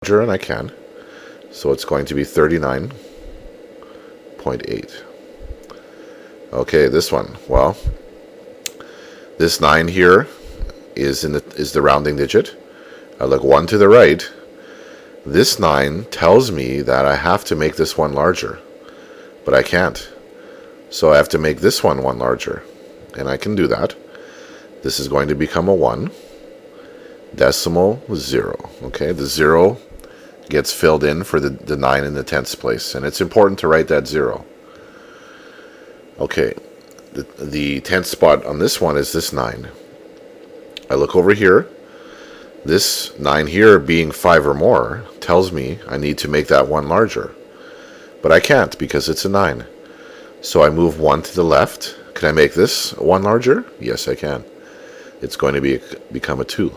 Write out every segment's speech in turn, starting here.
and I can. So it's going to be 39.8. Okay, this one. Well, this 9 here is the rounding digit. I look 1 to the right. This 9 tells me that I have to make this one larger, but I can't. So I have to make this one larger, and I can do that. This is going to become a 1, decimal 0. Okay, the 0 gets filled in for the 9 in the tenths place, and it's important to write that 0. Okay, the tenth spot on this one is this 9. I look over here. This 9 here, being 5 or more, tells me I need to make that 1 larger. But I can't because it's a 9. So I move 1 to the left. Can I make this 1 larger? Yes, I can. It's going to become a 2.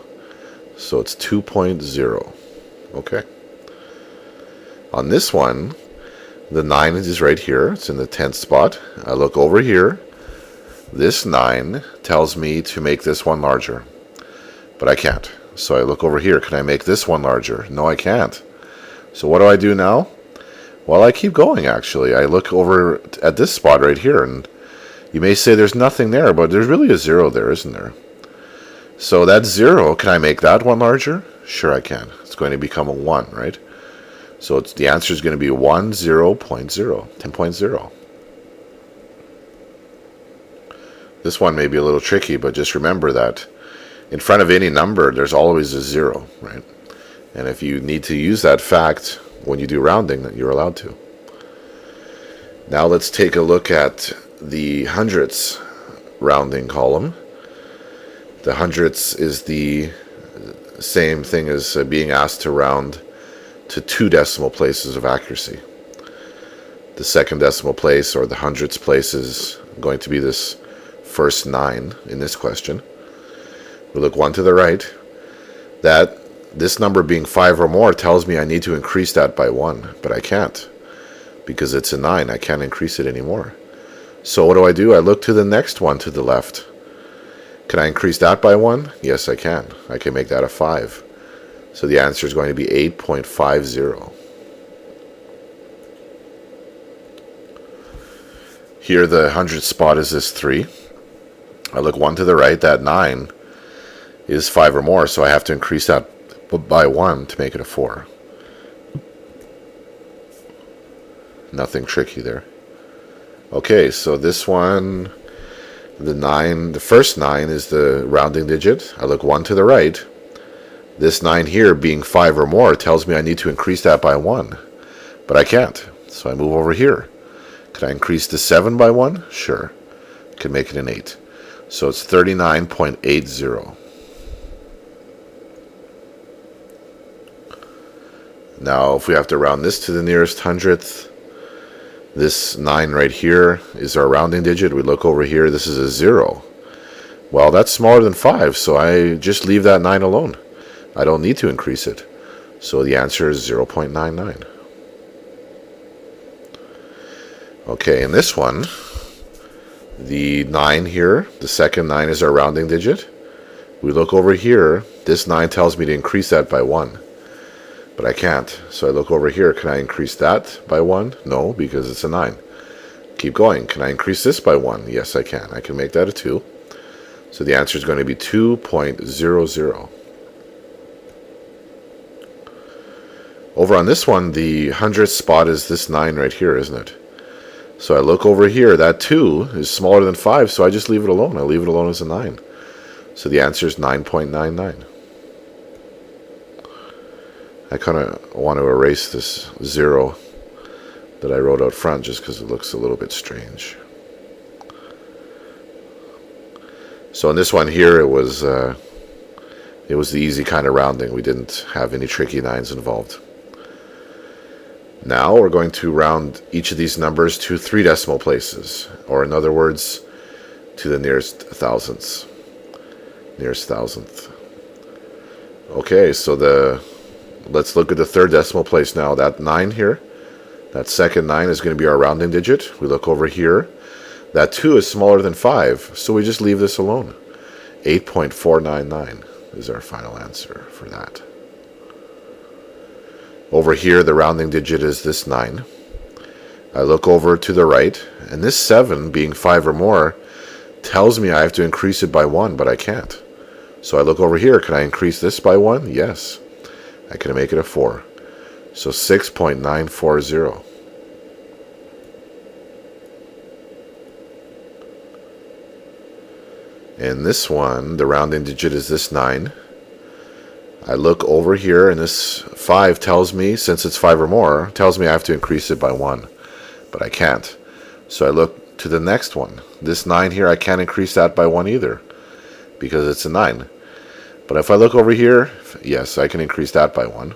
So it's 2.0. Okay. On this one, the 9 is right here. It's in the 10th spot. I look over here. This 9 tells me to make this 1 larger. But I can't. So I look over here. Can I make this 1 larger? No, I can't. So what do I do now? Well, I keep going, actually. I look over at this spot right here, and you may say there's nothing there, but there's really a 0 there, isn't there? So that 0, can I make that 1 larger? Sure I can. It's going to become a 1, right? So the answer is going to be 10.0. This one may be a little tricky, but just remember that in front of any number, there's always a 0, right? And if you need to use that fact when you do rounding, that you're allowed to. Now let's take a look at the hundredths rounding column. The hundredths is the same thing as being asked to round to 2 decimal places of accuracy. The second decimal place, or the hundredths place, is going to be this first 9 in this question. We look 1 to the right. That this number being 5 or more tells me I need to increase that by 1, but I can't because it's a 9. I can't increase it anymore. So what do? I look to the next one to the left. Can I increase that by 1? Yes, I can. I can make that a 5. So the answer is going to be 8.50. Here the hundredth spot is this 3. I look 1 to the right. That 9 is 5 or more, so I have to increase that by 1 to make it a 4. Nothing tricky there. Okay, so this one, the first 9 is the rounding digit. I look 1 to the right. This 9 here, being 5 or more, tells me I need to increase that by 1, but I can't. So I move over here. Can I increase the 7 by 1? Sure. I can make it an 8. So it's 39.80. Now, if we have to round this to the nearest hundredth, this 9 right here is our rounding digit. We look over here, this is a 0. Well, that's smaller than 5, so I just leave that 9 alone. I don't need to increase it. So the answer is 0.99. Okay, in this one, the 9 here, the second 9 is our rounding digit. We look over here, this 9 tells me to increase that by 1. But I can't. So I look over here. Can I increase that by 1? No, because it's a 9. Keep going. Can I increase this by 1? Yes, I can. I can make that a 2. So the answer is going to be 2.00. Over on this one, the hundredth spot is this 9 right here, isn't it? So I look over here. That 2 is smaller than 5, so I just leave it alone. I leave it alone as a 9. So the answer is 9.99. I kind of want to erase this 0 that I wrote out front just because it looks a little bit strange. So in this one here, it was the easy kind of rounding. We didn't have any tricky 9s involved. Now we're going to round each of these numbers to 3 decimal places, or in other words, to the nearest thousandths. Nearest thousandth. Okay, so let's look at the 3rd decimal place now. That 9 here, that second 9 is going to be our rounding digit. We look over here. That 2 is smaller than 5, so we just leave this alone. 8.499 is our final answer for that. Over here, the rounding digit is this 9. I look over to the right, and this 7, being 5 or more, tells me I have to increase it by 1, but I can't. So I look over here. Can I increase this by 1? Yes. I can make it a 4. So 6.940. In this one, the rounding digit is this 9. I look over here, and this 5 tells me, since it's 5 or more, tells me I have to increase it by 1. But I can't. So I look to the next one. This 9 here, I can't increase that by 1 either, because it's a 9. But if I look over here, yes, I can increase that by 1.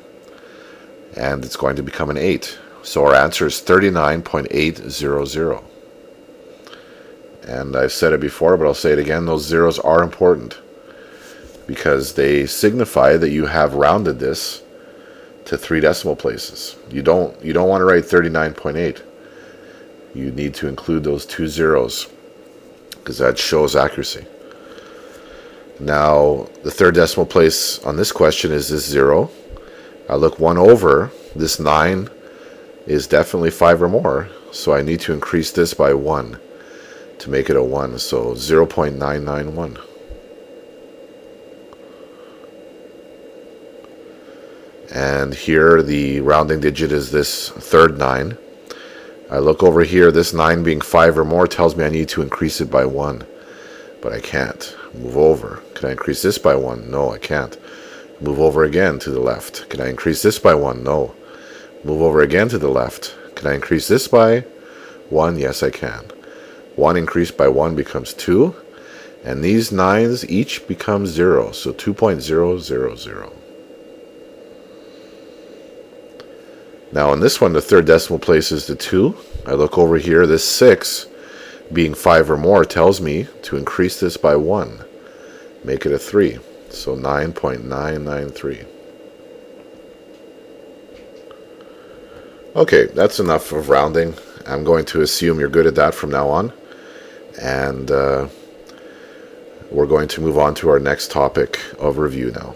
And it's going to become an 8. So our answer is 39.800. And I've said it before, but I'll say it again. Those zeros are important, because they signify that you have rounded this to 3 decimal places. You don't want to write 39.8. You need to include those 2 zeros, because that shows accuracy. Now, the 3rd decimal place on this question is this 0. I look 1 over. This 9 is definitely 5 or more, so I need to increase this by 1 to make it a 1. So 0.991. And here the rounding digit is this 3rd 9. I look over here. This 9 being 5 or more tells me I need to increase it by 1, but I can't. Move over. Can I increase this by 1? No, I can't. Move over again to the left. Can I increase this by 1? No. Move over again to the left. Can I increase this by 1? Yes, I can. 1 increased by 1 becomes 2. And these 9s each become 0. So 2.000. Now in this one, the 3rd decimal place is the 2. I look over here. This 6, being 5 or more, tells me to increase this by 1. Make it a 3. So 9.993. Okay, that's enough of rounding. I'm going to assume you're good at that from now on. And we're going to move on to our next topic of review now.